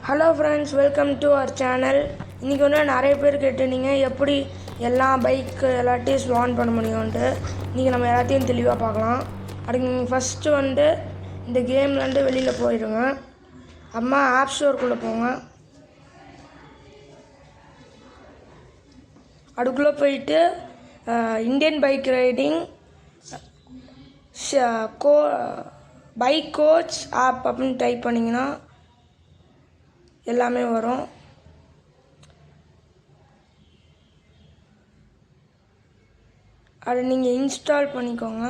Hello friends, welcome to our channel. இன்றைக்கி வந்து நிறைய பேர் கேட்டுருந்தீங்க எப்படி எல்லா பைக்கு எல்லாத்தையும் ஸ்வான் பண்ண முடியும்ன்ட்டு. இன்றைக்கி நம்ம எல்லாத்தையும் தெளிவாக பார்க்கலாம். அதுக்கு நீங்கள் ஃபஸ்ட்டு வந்து இந்த கேம்லேருந்து வெளியில் போயிடுங்க. அம்மா ஆப் ஸ்டோருக்குள்ளே போங்க. அதுக்குள்ளே போயிட்டு Indian bike riding bike coach app அப்படின்னு டைப் பண்ணிங்கன்னா எல்லாமே வரும். அதை நீங்கள் இன்ஸ்டால் பண்ணிக்கோங்க.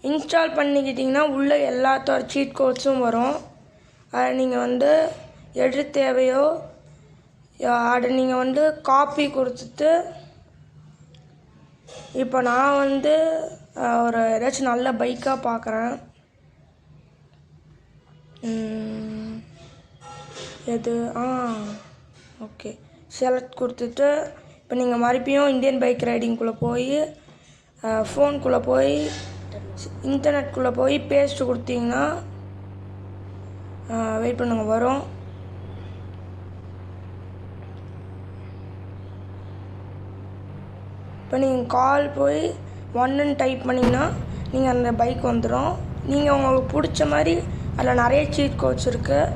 இன்ஸ்டால் பண்ணிக்கிட்டிங்கன்னா உள்ளே எல்லாத்தோட சீட் கோட்ஸும் வரும். அதை நீங்கள் வந்து எது தேவையோ அதை நீங்கள் வந்து காப்பி கொடுத்துட்டு, இப்போ நான் வந்து ஒரு ஏதாச்சும் நல்ல பைக்காக பார்க்குறேன். எது ஓகே, செலக்ட் கொடுத்துட்டு இப்போ நீங்கள் மறுபடியும் இந்தியன் பைக் ரைடிங்குள்ளே போய் ஃபோனுக்குள்ளே போய் இன்டர்நெட்குள்ளே போய் பேஸ்ட்டு கொடுத்தீங்கன்னா வெயிட் பண்ணுங்க, வரும். இப்போ நீங்கள் கால் போய் 1ன்னு டைப் பண்ணிங்கன்னா நீங்கள் அந்த பைக் வந்துடும். நீங்கள் உங்களுக்கு பிடிச்ச மாதிரி அதில் நிறைய சீட் கோட்ஸ் இருக்குது.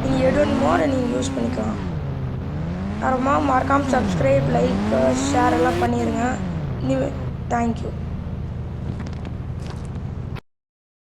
நீங்கள் எது வேணுமோ அதை நீங்கள் யூஸ் பண்ணிக்கலாம். ரொம்ப மறக்காமல் சப்ஸ்கிரைப், லைக், ஷேர் எல்லாம் பண்ணிடுங்க. தேங்க்யூ.